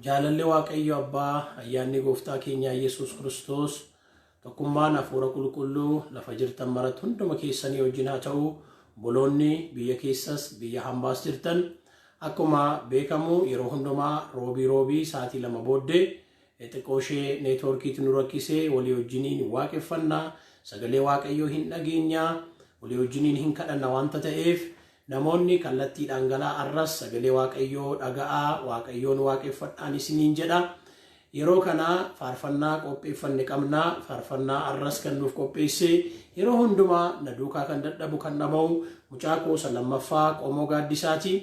Jaalalli Waaqayyo Abbaa ayyaanni Gooftaa keenya Yesuus Kiristoos tokkummaan hafuura qulqulluu lafa jirtan maratti hunduma keessanii wajjin haa ta'u. Boloonni biyya keessas biyya hambaas jirtan akkuma beekamu yeroo hundumaa roobii sa'aatii 2 booddee xiqqooshee neetworkiitu nu rakkisee walii wajjiniin waaqeffannaa sagalee Waaqayyoo hin dhageenyaa walii wajjiniin hin kadhanna wanta ta'eef namoonni kallattiidhaan galaa arras sagalee Waaqayyoo dhaga'aa Waaqayyoon waaqeffadhaan isiniin jedha. Yeroo kana faarfannaa qopheeffanne qabnaa. Faarfannaa arras kan nuuf qopheesse yeroo hundumaa na duukaa kan dadhabu kan dhama'u mucaa koo lammaffaa Qomoo Gaaddisaati.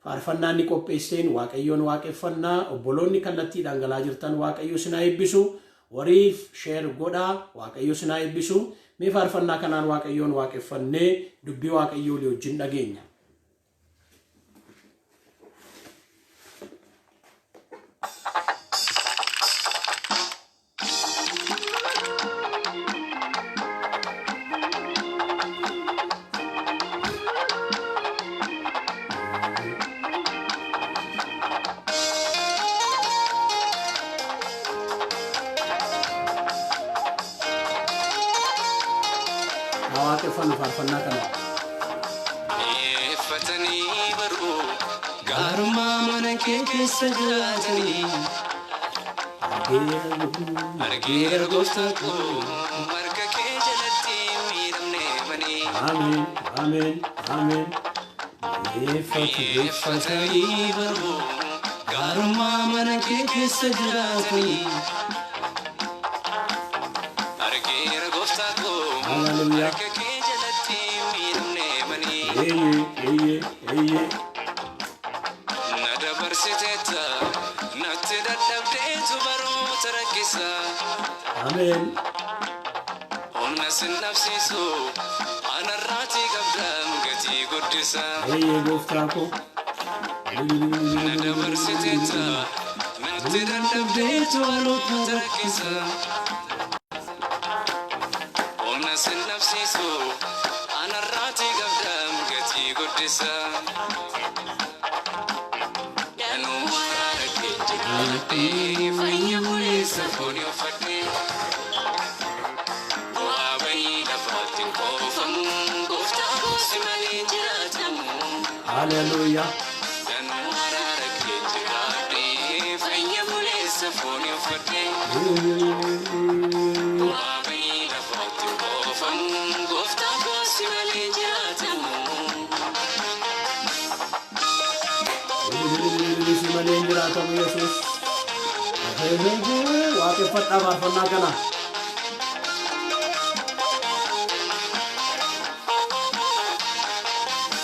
Faarfannaa inni qopheesseen Waaqayyoon waaqeffannaa. Obboloonni kallattiidhaan galaa jirtan Waaqayyo sinaa eebbisu. Wariif sheer godhaa Waaqayyo sinaa eebbisu. Mee faarfannaa kanaan Waaqayyoon waaqeffannee dubbii Waaqayyoo wajjin dhageenya. waaqeffannu faarfannaa kana. Eeffatanii baruu gaarummaa mana kee keessa jiraatanii argeera gooftaa koo marga kee jalatti miidhamne banii. Ameen, ameen, ameen. Eeffatanii baruu gaarummaa mana kee keessa jiraatanii argeera gooftaa koo marga kee jalatti miidhamne banii. Na dabarsiteetta natti dadhabdeetu baroota rakkisa. Ameen. Humna sin nafsiisu anarraatii qabdaan gatii guddisa. Gooftaa koo. Na dabarsiteetta natti dadhabdeetu baroota rakkisa. Humna sin nafsiisu anarraatii qabdaan gatii guddisa. Fayya buleessa foonii uffadhee bu'aa bayii lafaatti qoofamu gooftaa goosi malee jiraatamu. Hallelujah. Danuu araara kee jiraadhee fayya buleessa foonii uffadhee bu'aa bayii lafaatti qoofamu gooftaa goosi malee jiraatamu. Malee jiraatamu Yesuus. waaqeffadhaa faarfannaa kana.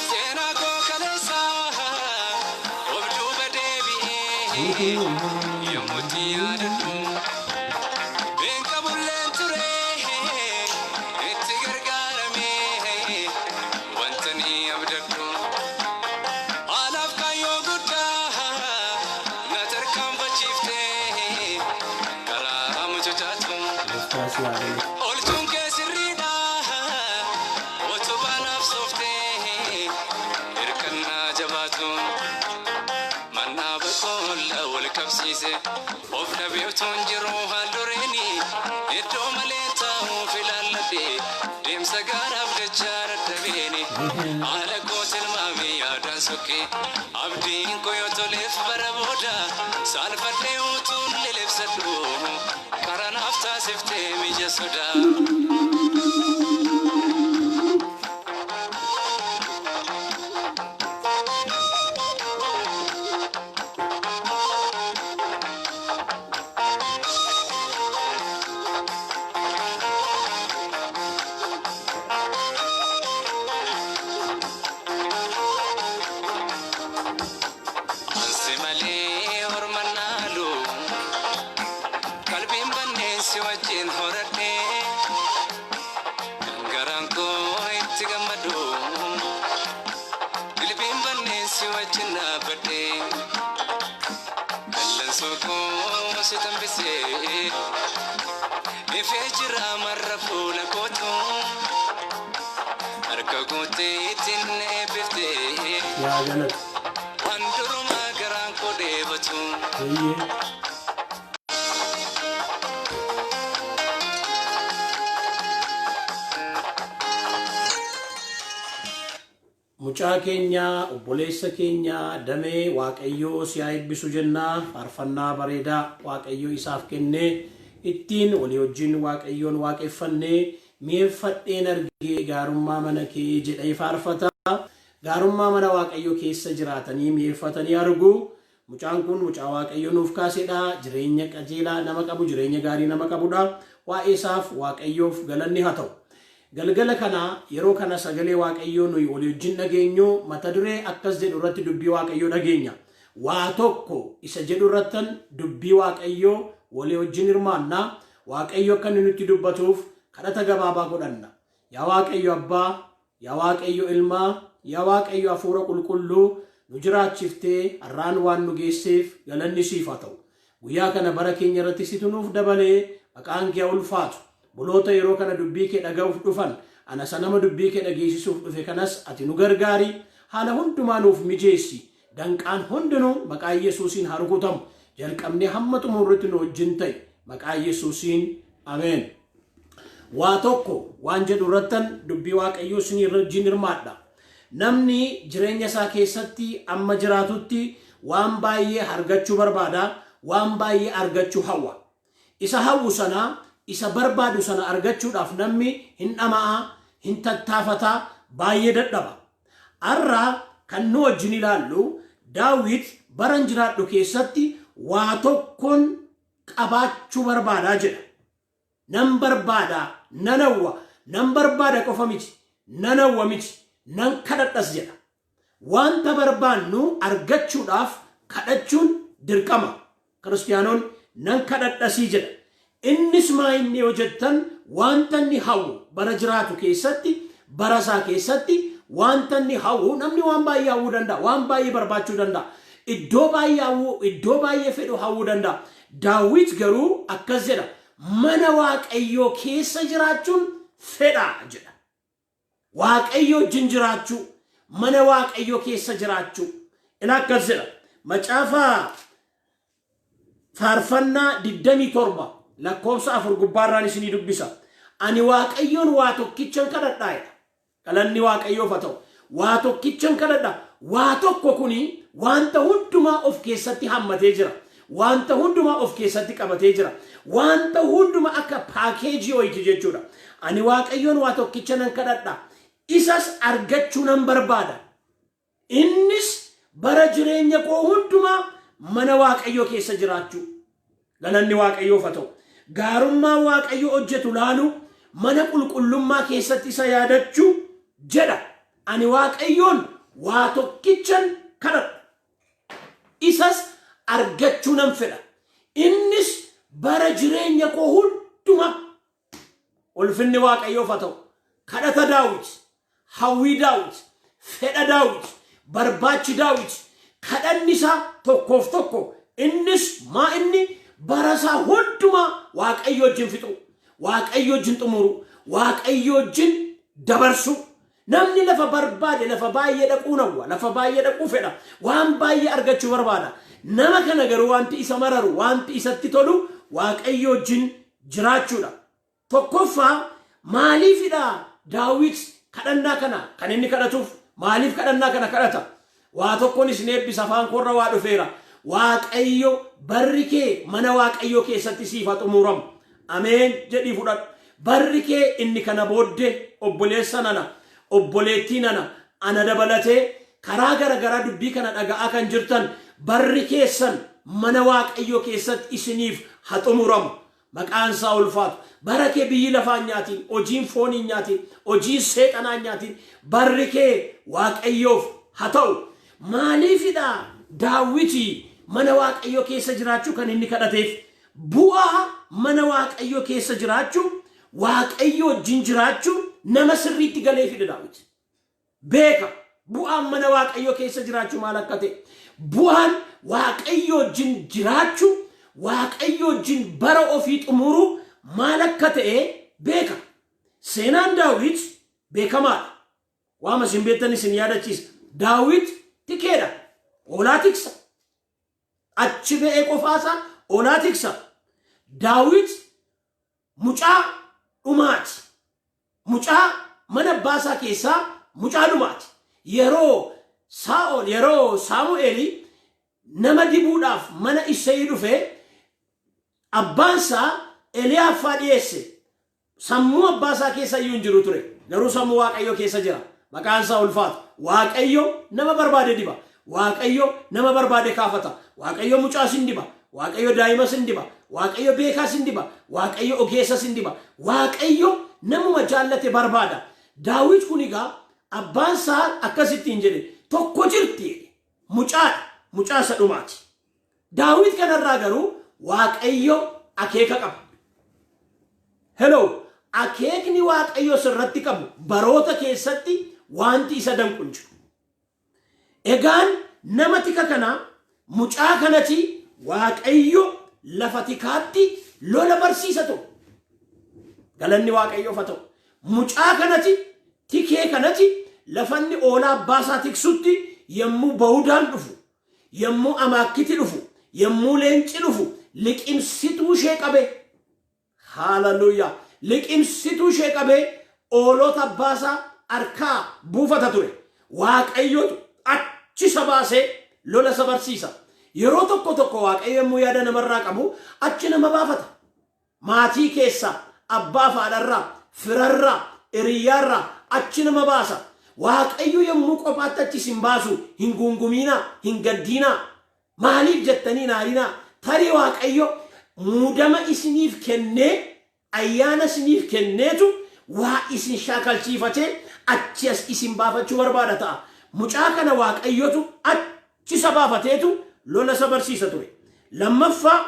Seenaa koo kaleessa of duuba deebi'ee yommuutti yaadadhu beeka bulleen ture itti gargaaramee wanta ni abdadhu. Haalaaf kaayyoo guddaa na tarkaanfachiiftee karaa mucucaatu. Olchuun kee sirriidha utubaa naaf sooftee hirkannaa jabaatu. Mannaa bakoolla wal qabsiise of dhabeetuun jiru hallureeni iddoo malee taa'uuf ilaalladhe deemsa gaaraaf dachaa dadhabeeni. Haala koo tilmaamee yaadaan sokkee abdiin koo yoo toleef bara booda saalfadhee utuun lelebsadhu karaa naaf taasiftee mija sodaa. Ansi malee hormannaalu qalbiin banneessi wajjin horadhee garaan koo itti gammadu qalbiin banneessi wajjin dhaabbadhee qallansoo koo si tambisee ifee jira marra fuula kootu harka gootee ittiin eebbiftee. Yaa galata. Anduruma garaan koo dheebatu. Mucaa keenya obboleessa keenya damee waaqayyoo si haa eebbisu jenna. Faarfannaa bareedaa waaqayyoo isaaf kenne ittiin walii wajjin waaqayyoon waaqeffannee mi'eeffadheen argee gaarummaa mana kee jedhee faarfata. Gaarummaa mana waaqayyoo keessa jiraatanii mi'eeffatanii argu. Mucaan kun mucaa waaqayyoo nuuf kaasedha. Jireenya qajeelaa nama qabu, jireenya gaarii nama qabudha. Waa'ee isaaf waaqayyoof galanni haa ta'u. Galgala kana yeroo kana sagalee waaqayyoo nuyi walii wajjin dhageenyu mata duree akkas jedhu irratti dubbii waaqayyoo dhageenya. Waa tokko isa jedhu irrattan dubbii waaqayyoo walii wajjin hirmaanna. Waaqayyo akka inni nutti dubbatuuf kadhata gabaabaa godhanna. Yaa Waaqayyo Abbaa, yaa Waaqayyo Ilmaa, yaa Waaqayyo Hafuura Qulqulluu nu jiraachiftee har'aan waan nu geesseef galanni siif haa ta'u. Guyyaa kana bara keenya irratti situ nuuf dabalee maqaan kee ulfaatu. Buloota yeroo kana dubbii kee dhaga'uuf dhufan ana sanama dubbii kee dhageessisuuf dhufe kanas ati nu gargaari. Haala hundumaa nuuf mijeessi. Danqaan hundinuu maqaa Yesuusiin haa rukutamu. Jalqabnee hamma xumurritti nu wajjin ta'i. Maqaa Yesuusiin ameen. Waa tokko waan jedhu irrattan dubbii waaqayyoo isinii wajjin hirmaadha. Namni jireenya isaa keessatti amma jiraatutti waan baay'ee argachuu barbaada. Waan baay'ee argachuu hawwa. Isa hawwu sana isa barbaadu sana argachuudhaaf namni hin dhama'a, hin tattaafata, baay'ee dadhaba. Har'a kan nu wajjin ilaallu Daawit bara jiraadhu keessatti waa tokkoon qabaachuu barbaadaa jedha. Nan barbaada, nan hawwa, nan barbaada qofa miti, nan hawwa miti, nan kadhadhas jedha. Wanta barbaannu argachuudhaaf kadhachuun dirqama. Kiristaanoon nan kadhadhasii jedha. Innis maa inni yoo jettan wanta inni hawwu bara jiraatu keessatti, bara isaa keessatti wanta inni hawwu namni waan baay'ee hawwuu danda'a, waan baay'ee barbaachuu danda'a, iddoo baay'ee hawwu, iddoo baay'ee fedhu hawwuu danda'a. Daawit garuu akkas jedha, mana waaqayyoo keessa jiraachuun fedha jedha. Waaqayyoo wajjin jiraachuu, mana waaqayyoo keessa jiraachuu. Inni akkas jedha. Macaafa faarfannaa 27 lakkoofsa 4 gubbaarraan isinii dubbisa. Ani waaqayyoon waa tokkichan kadhadhaa. Galanni waaqayyoof haa ta'u. Waa tokkichan kadhadhaa. Waa tokko kuni wanta hundumaa of keessatti hammatee jira. Wanta hundumaa of keessatti qabatee jira. Wanta hundumaa akka paakeejii wayiiti jechuudha. Ani waaqayyoon waa tokkichan kadhadhaa. Isas argachuu nan barbaada. Innis bara jireenya koo hundumaa mana waaqayyoo keessa jiraachuu. Galanni waaqayyoof haa ta'u. Gaarummaa waaqayyo hojjetu laalu mana qulqullummaa keessatti isa yaadachuu jedha. Ani waaqayyoon waa tokkichan kadhadha. Isas argachuu nan fedha. Innis bara jireenya koo hundumaa. Ulfinni waaqayyoof haa ta'u. Kadhata Daawit, hawwii Daawit, fedha Daawit, barbaachi Daawit, kadhanni isaa tokkoof tokko. Innis maa inni barasaa hundumaa waaqayyo wajjin fixu, waaqayyo wajjin xumuru, waaqayyo wajjin dabarsu. Namni lafa barbaade lafa baay'ee dhaquu nawwa, lafa baay'ee dhaquu fedha, waan baay'ee argachuu barbaada. Nama kana garuu wanti isa mararu, wanti isatti tolu waaqayyo wajjin jiraachuudha. Tokkoffaa maaliifidha Daawit kadhannaa kana kan inni kadhatuuf? Maaliif kadhannaa kana kadhata? Waa tokkoon isin eebbisa, afaan korra waa dhufeera. Waaqayyo barri kee mana waaqayyo keessatti siif haa xumuramu. Ameen jedhii fudhadhu. Barri kee inni kana booddee obboleessa nana, obboleettii nana, ana dabalatee karaa garagaraa dubbii kana dhaga'aa kan jirtan barri keessan mana waaqayyo keessatti isiniif haa xumuramu. Maqaan isaa ulfaatu. Bara kee biyyi lafaa nyaatiin, hojiin foonii nyaatiin, hojiin seexanaa nyaatiin barri kee waaqayyoof haa ta'u. Maaliifidha Daawiti mana waaqayyo keessa jiraachuu kan inni kadhateef? Bu'aa mana waaqayyo keessa jiraachuu, waaqayyo wajjin jiraachuu nama sirriitti galeefidha Daawit. Beeka bu'aan mana waaqayyo keessa jiraachuu maal akka ta'e. Bu'aan waaqayyo wajjin jiraachuu, waaqayyo wajjin bara ofii xumuruu maal akka ta'e beeka. Seenaan Daawit beekamaadha. Waama isin beektan isin yaadachiisa. Daawit tikeedha. Hoolaa tiksa. achi ba'ee qofaasa olaa tiksa. Daawit mucaa dhumaati. Mucaa mana baasaa keessaa mucaa dhumaati. Yeroo Saamu'eel nama dibuudhaaf mana Isseey dhufee abbaansaa Eliyaafaa dhiyeesse. Sammuu abbaasaa keessa iyyuu hin jiru ture. Garuu sammuu Waaqayyo keessa jira. Maqaan isaa ulfaatu. Waaqayyo nama barbaade diba. Waaqayyo nama barbaade kaafata. Waaqayyo mucaa sin diba. Waaqayyo daa'ima sin diba. Waaqayyo beekaa sin diba. Waaqayyo ogeessa sin diba. Waaqayyo namuma jaallate barbaada. Daawit kun egaa abbaan isaa akkasittiin jedhe tokko jirti. Mucaa isa dhumaati. Daawit kanarraa garuu Waaqayyo akeeka qaba. Hello, akeekni Waaqayyo sirratti qabu baroota keessatti wanti isa danqu hin jiru. Egaan nama tika kana mucaa kanati Waaqayyo lafa tikaatti lola barsiisa ta'u. Galanni Waaqayyoof haa ta'u. Mucaa kanati tikee kanati lafanni oolaa abbaasaa tiksutti yommuu ba'uudhaan dhufu, yommuu amaakkiti dhufu, yommuu leenci dhufu liqimsituu ishee qabe. Hallelujah. Liqimsituu ishee qabee oolota abbaasaa harkaa buufata ture. Waaqayyotu achi isa baasee lola isa barsiisa. Yeroo tokko Waaqayyo yommuu yaada namarraa qabu achi nama baafata. Maatii keessaa abbaa faadharraa firarraa hiriyyaarraa achi nama baasa. Waaqayyo yommuu qophaatti achi isin baasu hin gungumiinaa hin gaddiinaa. Maaliif jettanii naarinaa? Tarii Waaqayyo muudama isiniif kennee ayyaana isiniif kenneetu waa isin shaakalchiifatee achi as isin baafachuu barbaada ta'a. Mucaa kana Waaqayyotu achi isa baafateetu lola isa barsiisa ture. Lammaffaa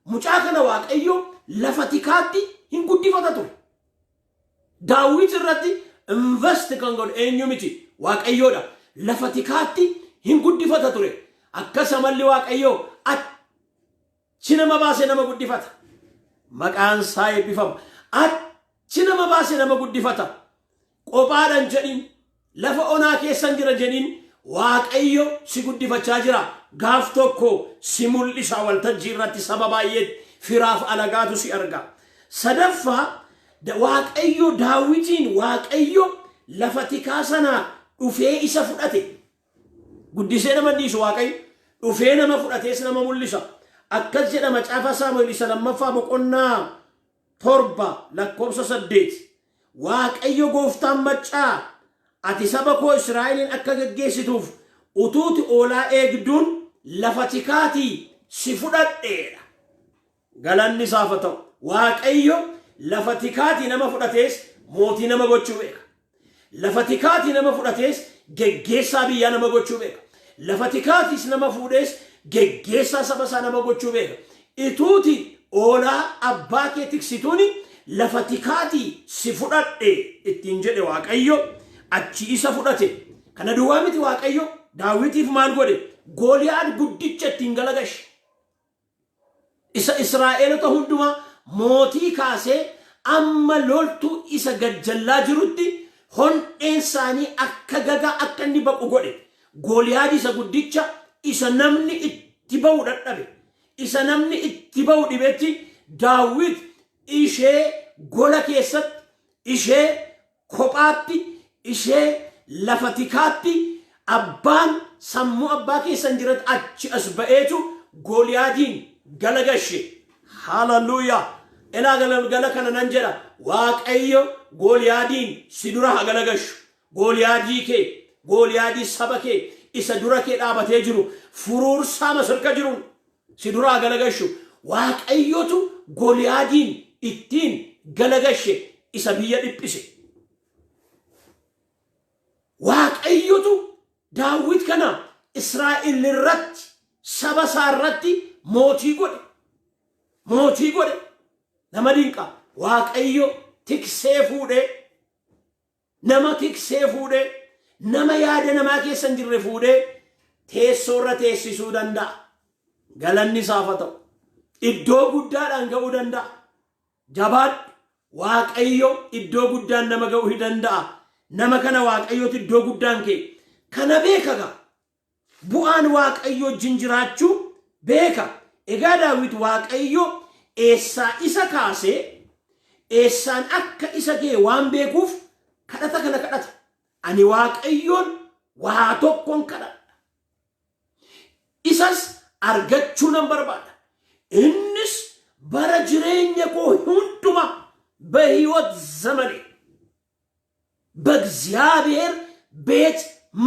mucaa kana Waaqayyo lafa tikaatti hin guddifata ture. Daawit irratti invest kan godhu eenyu miti Waaqayyoodha. Lafa tikaatti hin guddifata ture. Akkasa malli Waaqayyo achi nama baase nama guddifata. Maqaan isaa eebbifama. Achi nama baase nama guddifata. Qophaadhaan jedhin lafa onaa keessan jira jedhin Waaqayyo si guddifachaa jira. Gaaf tokko si mul'isa waltajjii irratti saba baay'eetti firaaf alagaatu si arga. Sadaffaa Waaqayyo Daawitiin Waaqayyo lafa tikaa sanaa dhufee isa fudhate. Guddisee nama dhiisu Waaqayyo dhufee nama fudhatees nama mul'isa. Akkas jedha macaafa Saamu'eel isa lammaffaa boqonnaa 7 lakkoofsa 8. Waaqayyo gooftaan maccaa ati saba koo Israa'elin akka geggeessituuf utuuti oolaa eegduun lafa tikaatii si fudhadheedha. Galanni isaaf haa ta'u. Waaqayyo lafa tikaatii nama fudhatees mootii nama gochuu beeka. Lafa tikaatii nama fudhatees geggeessaa biyyaa nama gochuu beeka. Lafa tikaatiis nama fuudhees geggeessaa saba isaa nama gochuu beeka. Ituuti oolaa abbaa kee tiksituuni lafa tikaatii si fudhadhe ittiin jedhe Waaqayyo achi isa fudhate. Kana duwwaa miti Waaqayyo Daawitiif maal godhe? Gooliyaad guddicha ittiin galagashe. Isa Israa'eelota hundumaa mootii kaasee amma loltuu isa gajjallaa jirutti hondheen isaanii akka gagaa akka inni baqu godhe. Gooliyaad isa guddicha isa namni itti ba'u dadhabe. Isa namni itti ba'u dhibetti Daawit ishee gola keessatti, ishee kophaatti, ishee lafa tikaatti abbaan sammuu abbaa keessan jiratti achi as ba'eetu Gooliyaadiin galagashe. Hallelujah. Elaa gala kana nan jedha Waaqayyo Gooliyaadiin si dura haa galagashu. Gooliyaadii kee, Gooliyaadii saba kee isa dura kee dhaabatee jiru furuursaa masirka jiruun si dura haa galagashu. Waaqayyotu Gooliyaadiin ittiin galagashe isa biyya dhiphise. Waaqayyotu Daawit kana Israa'el irratti saba isaa irratti mootii godhe. Mootii godhe. Nama dinqa. Waaqayyo tiksee fuudhee nama tiksee fuudhee nama yaada namaa keessa hin jirre fuudhee teessoo irra teessisuu danda'a. Galanni isaaf haa ta'u. Iddoo guddaadhaan ga'uu danda'a. Jabaadhu. Waaqayyo iddoo guddaan nama ga'uu danda'a. Nama kana Waaqayyooti iddoo guddaan kee. Kana beekaga bu'aan Waaqayyo wajjin jiraachuu beeka. Egaa Daawit Waaqayyo eessaa isa kaasee eessaan akka isa ga'e waan beekuuf kadhata kana kadhata. Ani Waaqayyoon waa tokkoon kadhadha. Isas argachuu nan barbaada. Innis bara jireenya koo hunduma በሕይወት ዘመኔ በእግዚአብሔር ቤት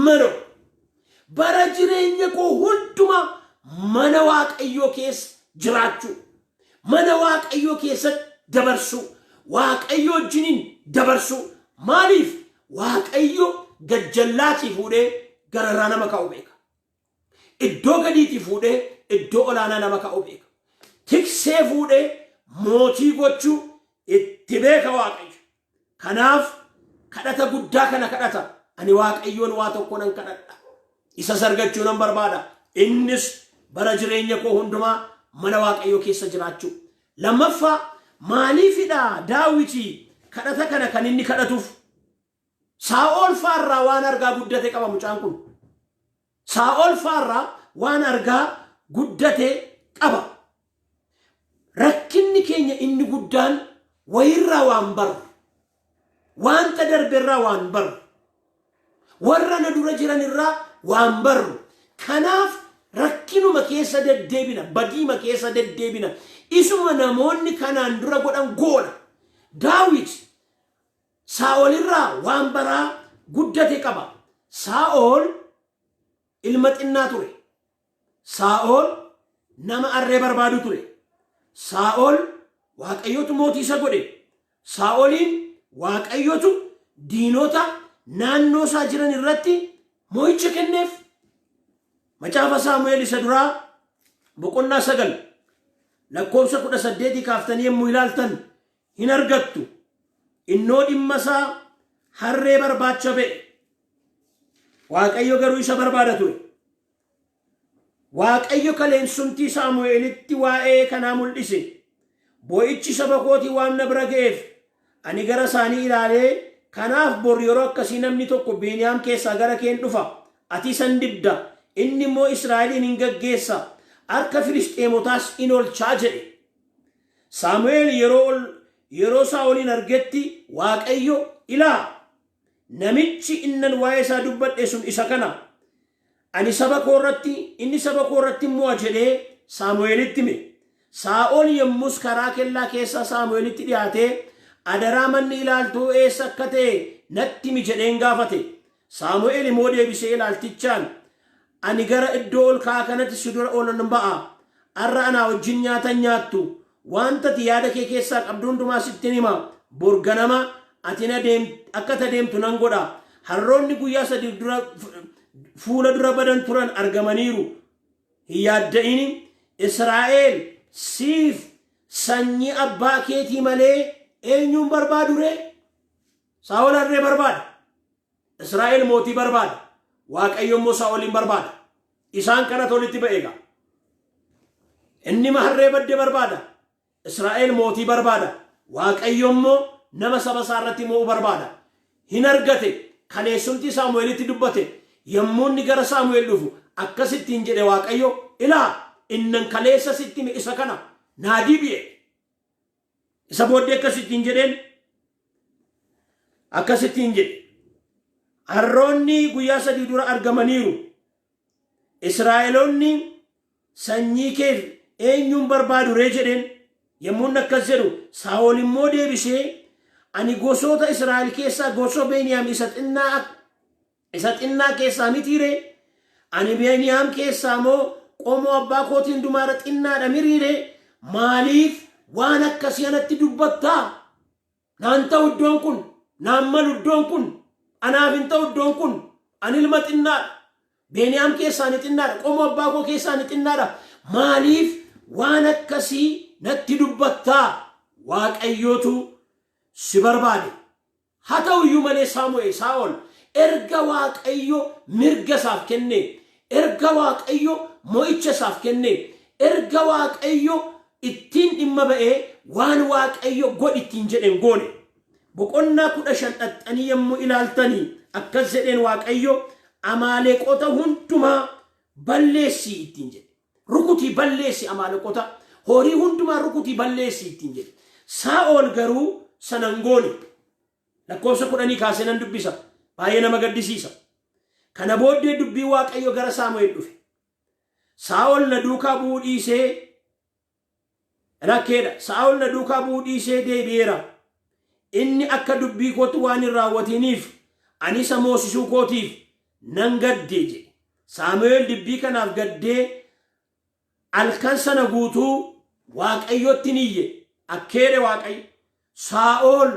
መኖር bara jireenya koo hunduma mana Waaqayyoo keessa jiraachuu, mana Waaqayyoo keessatti dabarsuu, Waaqayyo wajjiniin dabarsuu. Maaliif? Waaqayyo gajjallaatii fuudhee gararraa nama kaa'u beeka. Iddoo gadiitii fuudhee iddoo olaanaa nama kaa'u beeka. Tiksee fuudhee mootii gochuu itti beeka Waaqayyo. Kanaaf kadhata guddaa kana kadhata. Ani Waaqayyoon waa tokko nan kadhadha. Isa argachuu nan barbaada. Innis bara jireenya koo hundumaa mana Waaqayyoo keessa jiraachuu. Lammaffaa maaliifidha Daawiti kadhata kana kan inni kadhatuuf? Saa'ol faarraa waan argaa guddate qaba mucaan kun. Saa'ol faarraa waan argaa guddate qaba. Rakkinni keenya inni guddaan wayirraa waan baru, wanta darberraa waan baru, warra na dura jiran irraa waan baru. Kanaaf rakkinuma keessa deddeebina, badiima keessa deddeebina. Isuma namoonni kanaan dura godhan goona. Daawit Saa'ol irraa waan baraa guddate qaba. Saa'ol ilma xinnaa ture. Saa'ol nama arree barbaadu ture. Saa'ol Waaqayyotu mootii isa godhe. Saa'oliin Waaqayyotu diinota naannoo isaa jiran irratti moo'icha kenneef. Macaafa Saamu'eel isa duraa boqonnaa 9 lakkoofsa 18 kaaftanii yommuu ilaaltan hin argattu. Innoo dhimma isaa harree barbaacha ba'e. Waaqayyo garuu isa barbaada ture. Waaqayyo kaleensumtii Saamu'eelitti waa'ee kanaa mul'ise. Boo'ichi saba kootii waan na bira ga'eef ani gara isaanii ilaalee, kanaaf bor yeroo akkasii namni tokko Beniyaam keessaa gara keen dhufa. Ati isan dibda, inni immoo Israa'eliin hin gaggeessa, harka Filisxeemotaas in oolchaa jedhe. Saamu'eel yeroo Saa'olin argetti Waaqayyo ilaa namichi innan waa'ee isaa dubbadhe sun isa kana. Ani saba koo irratti, inni saba koo irratti mo'a jedhee Saamu'eelitti hime. Saa'ol yommus karaa kellaa keessaa Saamu'eelitti dhiyaatee adaraa manni ilaaltuu eessa akka ta'e natti himi jedheen gaafate. Saamu'eel immoo deebisee ilaaltichaan, ani gara iddoo ol ka'aa kanatti si dura oolan ba'a. Har'a anaa wajjin nyaatan nyaattu. Wanta ati yaada kee keessaa qabdu hundumaa sittin hima. Bor ganama ati akka ati deemtu nan godha. Harroonni guyyaa 3 dura fuula dura badan turan argamaniiru. Hin yaadda'ini. Israa'el siif sanyii abbaa keetii malee eenyuun barbaadu ree? Saa'ol harree barbaada. Israa'el mootii barbaada. Waaqayyo immoo Saa'olin barbaada. Isaan kanatu walitti ba'eega. Inni harree badde barbaada. Israa'el mootii barbaada. Waaqayyo immoo nama saba isaa irratti mo'uu barbaada. Hin argate. Kaleessumti Saamu'eelitti dubbate. Yommuu inni gara Saamu'eel dhufu akkasittiin jedhe Waaqayyo, ilaa innan kaleessa sitti hime isa kana naa deebi'e. Isa booddee akkasittiin jedheen, akkasittiin jedhe, harroonni guyyaa 3 dura argamaniiru. Israa'eloonni sanyii kee eenyuun barbaadu ree jedheen. Yommuu inni akkas jedhu Saa'ol immoo deebisee, ani gosoota Israa'el keessaa gosa Beniyaam isa xinnaa keessaa mitiire. Ani Beniyaam keessaa moo qomoo abbaa kootiin dumaara xinnaadha miriire. Maaliif waan akkasii anatti dubbattaa? Naan ta'u iddoon kun, naan malu iddoon kun, anaaf hin ta'u iddoon kun. Ani ilma xinnaadha. Beniyaam keessaa ni xinnaadha. Qomoo abbaa koo keessaa ni xinnaadha. Maaliif waan akkasii natti dubbattaa? Waaqayyootu si barbaade. Haa ta'u iyyuu malee Saa'ol erga Waaqayyo mirga isaaf kenne, erga Waaqayyo mo'icha isaaf kenne, erga Waaqayyo ittiin dhimma ba'ee waan Waaqayyo godhi ittiin jedhen goone. Boqonnaa 15 dhaxxanii yommuu ilaaltanii akkas jedheen Waaqayyo, Amaaleeqota hundumaa balleessii ittiin jedhe. rukutii balleessi Amaaleqota horii hundumaa rukutii balleessi ittiin jedhe. Saa'ol garuu sanangooni lakkoofsa 10 kaasee nan dubbisa baay'ee nama gaddisiisa. Kana booddee dubbii Waaqayyo gara Saamu'eel dhufe. Saa'ol na duukaa bu'uu dhiisee rakkeedha. Saa'ol na duukaa bu'uu dhiisee deebi'eera. Inni akka dubbii kootu waan hin raawwatiniif ani isa moosisuu kootiif nan gaddee jedhe. Saamu'eel dubbii kanaaf gaddee halkan sana guutuu Waaqayyotti niyye. Akkeedhe Waaqayyo Saa'ol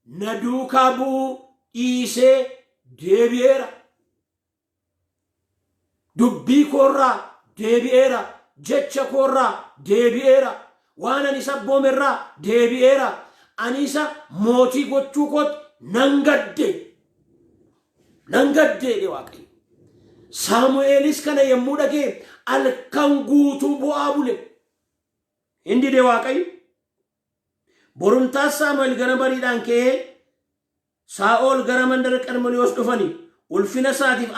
na duukaa bu'uu dhiisee deebi'eera. Dubbii koorraa deebi'eera. Jecha koorraa deebi'eera. Waan ani isa abboomerraa deebi'eera. Ani isa mootii gochuu kooti nan gadde. Nan gaddeedhe Waaqayyo. Saamu'eelis kana yommuu dhagee halkan guutuu bu'aa bule. Inni de Waaqayyo. Borumtaas Saamu'eel gara bariidhaan ka'ee Saa'ol gara mandara Qarmeliyoos dhufanii ulfina isaatiif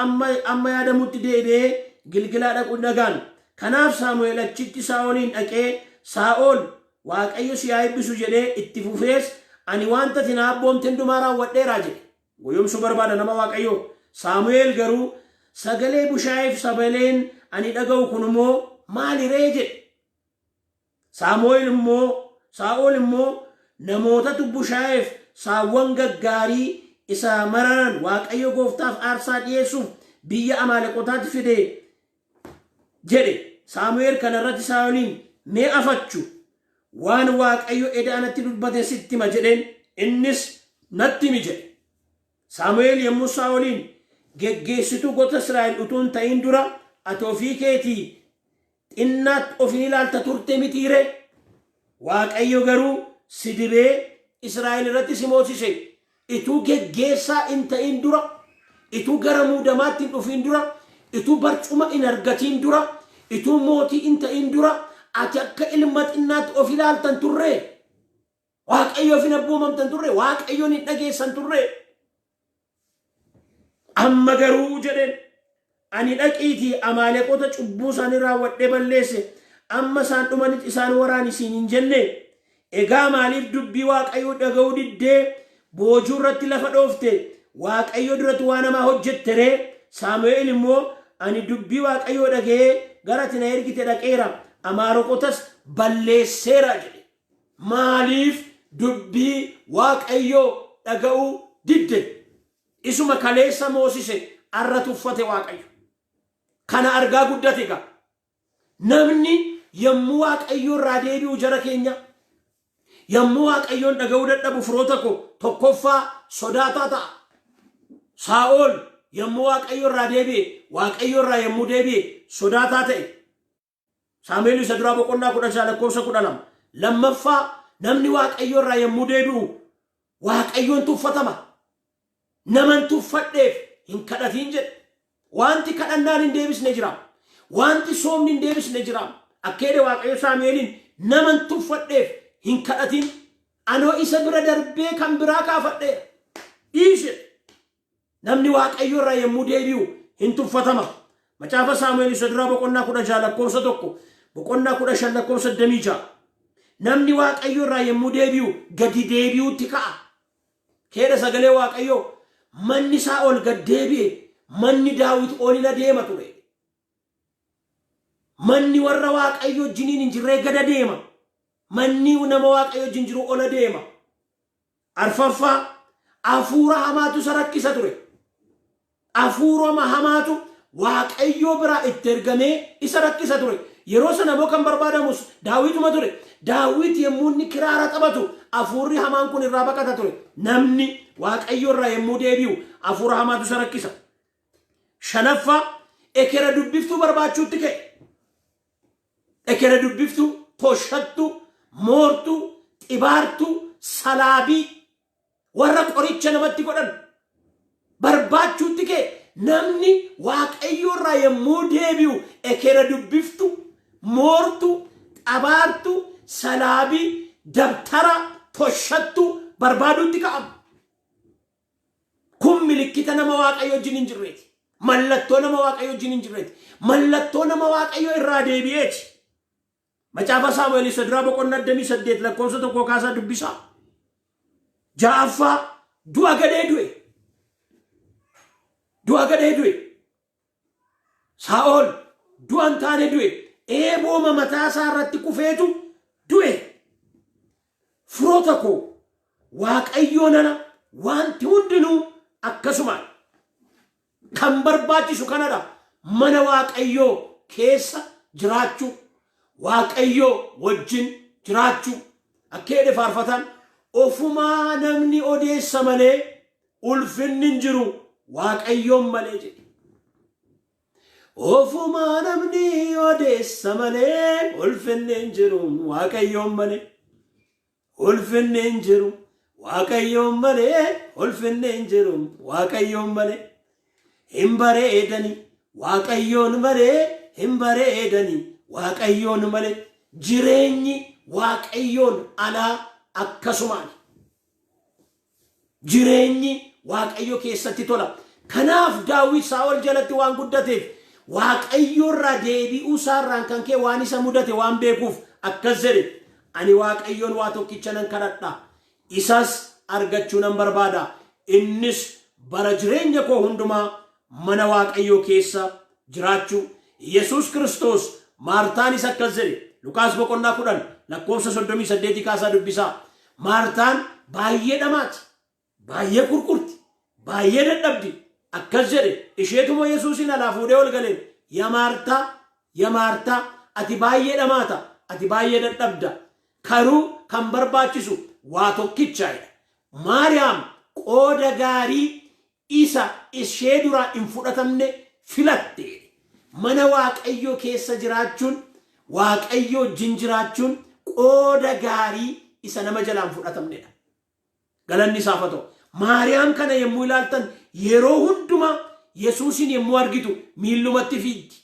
amma yaadamutti deebi'ee Gilgilaa dhaquu nagaan. Kanaaf Saamu'eel achitti Saa'oliin dhaqee Saa'ol Waaqayyo si haa eebbisu jedhee itti fufees ani wanta ati na abboomte hundumaa raawwadheeraa jedhe. Goyoomsuu barbaada nama Waaqayyo. Saamu'eel garuu sagalee bushaayeef sagaleen ani dhaga'u kun immoo maali ree jedhe. Saa'ol immoo namootatu bushaayeef saawwan gaggaarii isa mararan Waaqayyo gooftaaf aarsaa dhiyeessuuf biyya Amaaleqotaatti fide jedhe. Saamu'eel kanarratti Saa'oliin mee afachu waan Waaqayyo edaanatti dubbate sitti hima jedheen. Innis natti himi jedhe. Saamu'eel yommuu Saa'oliin geggeessituu gosa Israa'el utuu hin ta'in dura ati ofii keetii xinnaatti ofin ilaalta turte mitiire. Waaqayyo garuu si dibee Israa'el irratti si moosise. Ituu geggeessaa hin ta'in dura, ituu gara muudamaatti hin dhufin dura, ituu barcuma hin argatiin dura, ituu mootii hin ta'in dura ati akka ilma xinnaatti of ilaaltan turre. Waaqayyo of hin abboomamtan turre. Waaqayyoon hin dhageessan turre. Amma garuu jedheen ani dhaqiitii Amaaleqota cubbuu isaanii raawwadhee balleesse amma isaan dhumanitti isaan waraan isiin hin jenne. Egaa maaliif dubbii Waaqayyo dhaga'uu diddee boojuu irratti lafa dhoofte? Waaqayyo duratti waan hamaa hojjette ree? Saamu'eel immoo ani dubbii Waaqayyo dhaga'ee gara ati na ergite dhaqeera. Amaaleqotas balleesseera jedhe. Maaliif dubbii Waaqayyo dhaga'uu didde? Isuma kaleessa moosise arra tuffate Waaqayyo. Kana argaa guddate egaa. Namni yommuu Waaqayyo irraa deebi'u jara keenya yommuu Waaqayyoon dhaga'uu dadhabu firoota koo tokkoffaa sodaataa ta'a. Saa'ol yommuu Waaqayyo irraa deebi'e Waaqayyo irraa yommuu deebi'e sodaataa ta'e. Saamu'eel isa duraa boqonnaa 16 lakkoofsa 12. Lammaffaa namni Waaqayyo irraa yommuu deebi'u Waaqayyoon tuffatama. Naman tuffadheef hin kadhatiin jedhe. Wanti kadhannaan hin deebisne jira. Wanti soomni hin deebisne jira. Akkeedhe Waaqayyo Saamu'eeliin naman tuffadheef hin kadhatiin. Anoo isa bira darbee kan biraa kaafadheera. Dhiise. Namni Waaqayyo irraa yommuu deebi'u hin tuffatama. Macaafa Saamu'eel isa duraa boqonnaa 16 lakkoofsa 1 boqonnaa 15 lakkoofsa 26. Namni Waaqayyo irraa yommuu deebi'u gadi deebi'utti ka'a. Keedha sagalee Waaqayyo manni Saa'ol gad deebi'e manni Daawit ol deema ture. Manni warra Waaqayyo wajjiniin hin jirree gad deema. Manni nama Waaqayyo wajjin jiru ol deema. Arfaffaa hafuura hamaatu isa rakkisa ture. Hafuura hamaatu Waaqayyo biraa itti ergamee isa rakkisa ture. Yeroo sana immoo kan barbaadamus Daawituma ture. Daawit yommuu inni kiraara taphatu hafuurri hamaan kun irraa baqata ture. Namni Waaqayyo irraa yommuu deebi'u hafuura hamaatu isa rakkisa. Shanaffaa ekera dubbiftuu barbaachuutti ka'e. Ekera dubbiftuu, toshattuu, moortuu, xibaartuu, salaabii warra qoricha namatti godhan barbaachuutti ka'e. Namni Waaqayyo irraa yommuu deebi'u ekera dubbiftuu, moortuu, xabaartuu, salaabii, dabtara, toshattuu barbaaduutti ka'ama. Kun milikkita nama Waaqayyo wajjin hin jirreeti. mallattoo nama waaqayyo wajjin hin jirreeti. Mallattoo nama waaqayyo irraa deebi'eeti. Macaafa Saamu'eel isa duraa boqonnaa 28 lakkoofsa 1 kaasaa dubbisaa. Ja'affaa du'a gadhee du'e. Du'a gadhee du'e. Saa'ol du'an taane du'e. Eebooma mataa isaa irratti kufeetu du'e. Firoota koo waaqayyo nana wanti hundinuu akkasuma kan barbaachisu kanadha. Mana waaqayyo keessa jiraachuu, waaqayyo wajjin jiraachuu. Akka jedhe faarfataan ofumaa namni odeessa malee ulfinni hin jiru waaqayyoon malee jedhe. Ofumaa namni odeessa malee ulfinni hin jiru waaqayyoon malee. Ulfinni hin jiru waaqayyoon malee. Ulfinni hin jiru waaqayyoon malee. Hin bareedani waaqayyoon malee. Hin bareedani waaqayyoon malee. Jireenyi waaqayyoon alaa akkasumaan. Jireenyi waaqayyo keessatti tola. Kanaaf Daawit Saa'ol jalatti waan guddateef waaqayyo irraa deebi'uu isaarraan kan kee waan isa mudate waan beekuuf akkas jedhe. Ani waaqayyoon waa tokkicha nan kadhadha. Isas argachuu nan barbaada. Innis bara jireenya koo hundumaa mana waaqayyo keessa jiraachuu. Yesuus Kiristoos Maartaanis akkas jedhe. Luqaas boqonnaa 10 lakkoofsa 38 kaasaa dubbisaa. Maartaan baay'ee dhamaati. Baay'ee kurkurti. Baay'ee dadhabdi. Akkas jedhe. Isheetuma Yesuusin alaa fuudhee ol galeen. Yaa Maartaa ati baay'ee dhamaata. Ati baay'ee dadhabda. Karuu kan barbaachisu waa tokkichaadha. Maariyaam qooda gaarii isa ishee duraa hin fudhatamne filatte. Mana waaqayyo keessa jiraachuun, waaqayyo wajjin jiraachuun qooda gaarii isa nama jalaan fudhatamnedha. Galanni isaaf haa ta'u. Maariyaam kana yommuu ilaaltan yeroo hundumaa Yesuusin yommuu argitu miillumatti fiigdi.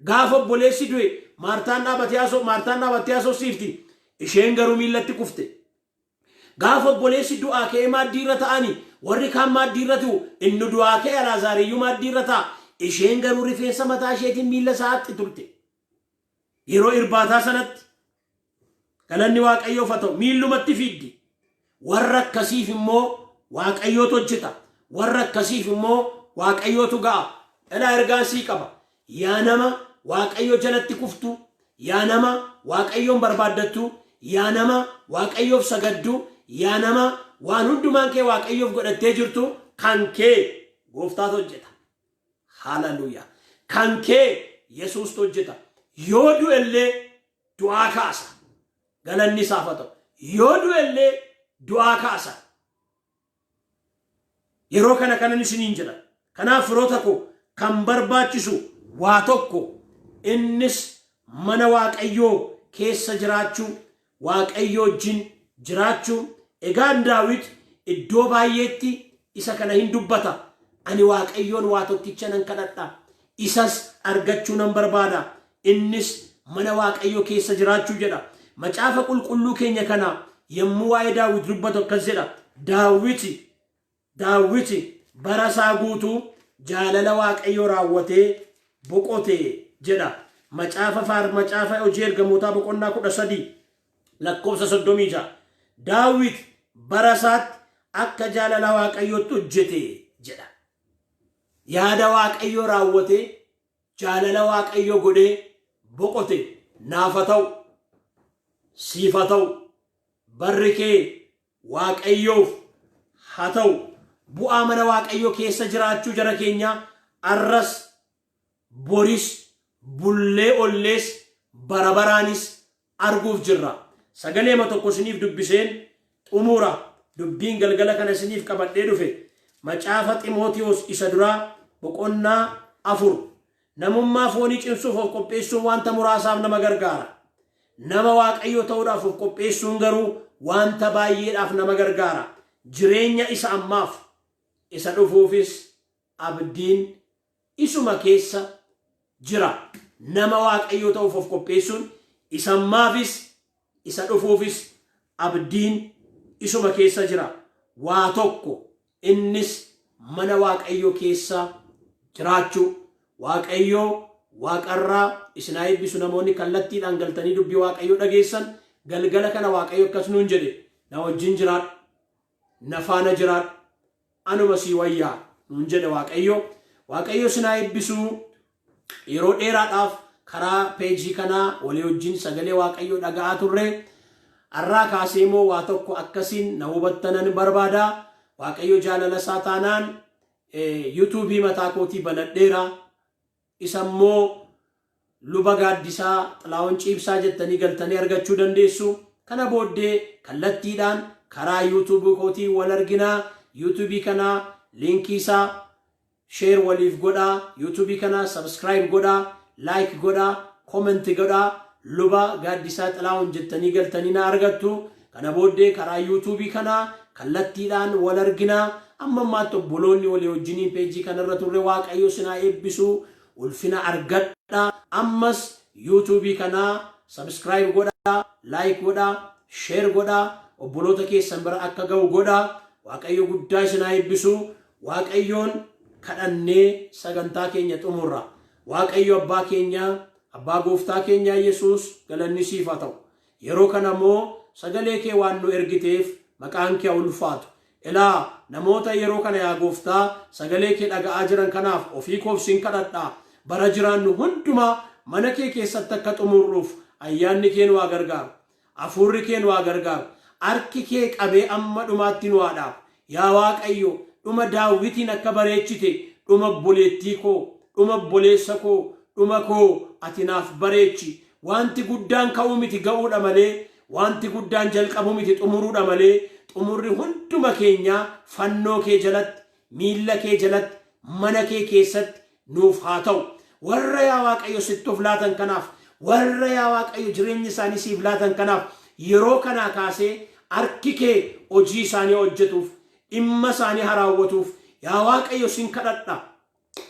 Gaafa obboleessi du'e Maartaan dhaabattee haasofsiifti. Isheen garuu miillatti kufte. Gaafa obboleessi du'aa ka'ee maaddii irra ta'anii warri kaan maaddii irra ta'u inni du'aa ka'e Alaazaariyyuu maaddii irra ta'a. Isheen garuu rifeensa mataa isheetiin miilla isaatti turte. Yeroo irbaataa sanatti galanni waaqayyoof haa ta'u miillumatti fiigdi. Warra akkasiif immoo waaqayyootu hojjeta. Warra akkasiif immoo waaqayyootu ga'a. Dhalaa ergaan sii qaba. Yaa nama waaqayyo jalatti kuftu. Yaa nama waaqayyoon barbaaddattu. Yaa nama waaqayyoof sagaddu. Yaa nama waan hundumaan kee waaqayyoof godhattee jirtu kan kee gooftaatu hojjeta. Hallelujah. Kan kee Yesuustu hojjeta. Yoo du'ellee du'aa kaasa. Galanni isaaf haa ta'u. Yoo du'ellee du'aa kaasa. Yeroo kana kanan isiniin jedha. Kanaaf firoota koo kan barbaachisu waa tokko innis mana waaqayyoo keessa jiraachuu, waaqayyoo wajjin jiraachuu. Egaan Daawit iddoo baay'eetti isa kana hin dubbata. Ani waaqayyoon waa tokkicha nan kadhadha. Isas argachuu nan barbaada. Innis mana waaqayyoo keessa jiraachuu jedha. Macaafa qulqulluu keenya kana yommuu waa'ee Daawit dubbatu akkas jedha. Daawit bara isaa guutuu jaalala waaqayyoo raawwatee boqote jedha. Macaafa hojii ergamootaa boqonnaa 13 lakkoofsa 36. Daawit bara isaatti akka jaalala waaqayyootti hojjete jedha. Yaada waaqayyoo raawwatee jaalala waaqayyoo godhee boqote. Naaf haa ta'u, siif haa ta'u, barri kee waaqayyoof haa ta'u. Bu'aa mana waaqayyoo keessa jiraachuu jara keenyaa arras boris bullee ollees bara baraanis arguuf jirra. Sagalee tokko isiniif dubbiseen xumura. Dubbiin galgala kana isiniif qabadhee dhufe macaafa Ximootiyoos isa duraa boqonnaa 4. Namummaa foonii cimsuuf of qopheessuun wanta muraasaaf nama gargaara. Nama waaqayyoo ta'uudhaaf of qopheessuun garuu wanta baay'eedhaaf nama gargaara. Jireenya isa ammaaf isa dhufuufis abdiin isuma keessa jira. Nama waaqayyoo ta'uuf of qopheessuun isa ammaafis isa dhufuufis abdiin isuma keessa jira. Waa tokko innis mana waaqayyoo keessa jiraachuu waaqayyo waaqarraa isinaa eebbisu namoonni kallattiidhaan galtanii dubbii waaqayyo dhageessan galgala kana waaqayyo akkas nuun jedhe na wajjin jiraadhu na faana jiraadhu anuma sii wayyaa nuun jedhe waaqayyo isinaa eebbisu yeroo dheeraadhaaf karaa peejii kanaa walii wajjin sagalee waaqayyo dhaga'aa turre arraa kaasee immoo waa tokko akkasiin na hubattanan barbaada waaqayyo jaalala isaa taanaan yuutuubii mataa kootii banadheera isa immoo luba gaaddisaa Xilaahun Ciibsaa jettanii galtanii argachuu dandeessu kana booddee kallattiidhaan karaa yuutuubii kootii wal arginaa yuutuubii kanaa liinkii isaa share waliif godhaa yuutuubii kanaa subscribe godhaa like godhaa comment godhaa luba gaaddisaa Xilaahun jettanii galtanii na argattu kana booddee karaa yuutuubii kanaa kallattiidhaan wal arginaa amma ammaatti obboloonni walii wajjiniin peejii kanarra turre waaqayyo isinaa eebbisu ulfina argadhaa ammas yuutuubii kanaa subscribe godhaa like godhaa share godhaa obboloota keessan bira akka ga'u godhaa waaqayyo guddaa isinaa eebbisu waaqayyoon kadhannee sagantaa keenya xumurra waaqayyo abbaa keenya abbaa gooftaa keenya Yesuus galanni siif haa ta'u yeroo kana immoo sagalee kee waan nu ergiteef maqaan kee ulfaatu ilaa namoota yeroo kana yaa gooftaa sagalee kee dhaga'aa jiran kanaaf ofii koofsiin kadhadhaa bara jiraannu hundumaa mana kee keessatti akka xumurruuf ayyaanni kee nu haa gargaaru hafuurri kee nu haa gargaaru harki kee qabee amma dhumaatti nu haa dhaabu yaa waaqayyo dhuma Daawitiin akka bareechite dhuma obboleettii koo dhuma obboleessa koo dhuma koo ati naaf bareechi wanti guddaan ka'uu miti ga'uudha malee wanti guddaan jalqabuu miti xumuruudha malee xumurri hunduma keenya fannoo kee jalatti miilla kee jalatti mana kee keessatti nuuf haa ta'u warra yaa waaqayyo sitti of laatan kanaaf warra yaa waaqayyo jireenya isaanii siif laatan kanaaf yeroo kanaa kaasee harki kee hojii isaanii hojjetuuf dhimma isaanii haraawwatuuf yaa waaqayyo sin kadhadha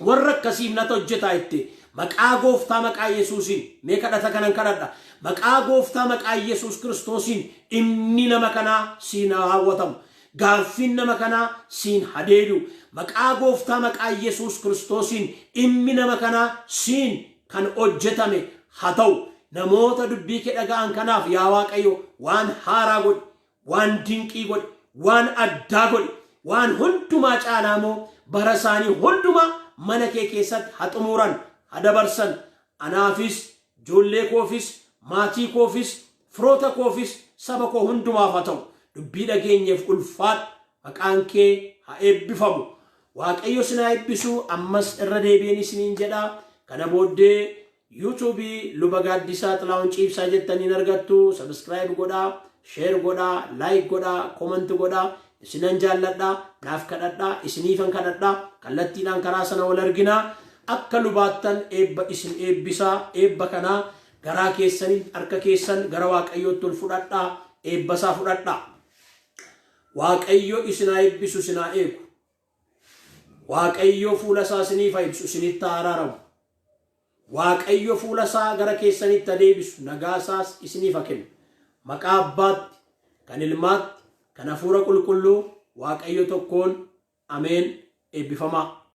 warra akkasiif nata hojjetaa itti maqaa gooftaa maqaa Yesuusiin mee kadhata kanan kadhadha maqaa gooftaa maqaa Yesuus Kiristoosiin dhimmi nama kanaa siin hawwatamu gaaffiin nama kanaa siin hadeedu maqaa gooftaa maqaa Yesuus Kiristoosiin dhimmi nama kanaa siin kan hojjetame haa ta'u namoota dubbii kee dhaga'an kanaaf yaa waaqayyo waan haaraa godhi waan dinqii godhi waan addaa godhi waan hundumaa caalaa moo bara isaanii hundumaa mana kee keessatti haa xumuran haa dabarsan anaafis ijoollee koofis maatii koofis firoota koofis saba koo hundumaaf haa ta'u dubbii dhageenyeef ulfaadhu maqaan kee haa eebbifamu waaqayyo sinaa eebbisu ammas irra deebi'een isiniin jedhaa kana booddee yuutuubii luba gaaddisaa Xilaahun Ciibsaa jettaniin argattu subscribe godhaa share godhaa like godhaa comment godhaa isinan jaalladhaa naaf kadhadhaa isiniifan kadhadhaa kallattiidhaan karaa sana wal arginaa akka lubaattan eebba isin eebbisaa eebba kanaa garaa keessaniin harka keessan gara waaqayyootti ol fudhadhaa eebbasaa fudhadhaa waaqayyo isinaa eebbisu isinaa eegu waaqayyo fuula isaa isiniif ibsu isinitti araaramu waaqayyo fuula isaa gara keessanitti deebisu nagaa isaas isiniif kennu maqaa abbaatti kan ilmaatti kan hafuura qulqulluu waaqayyo tokkoon ameen eebbifamaa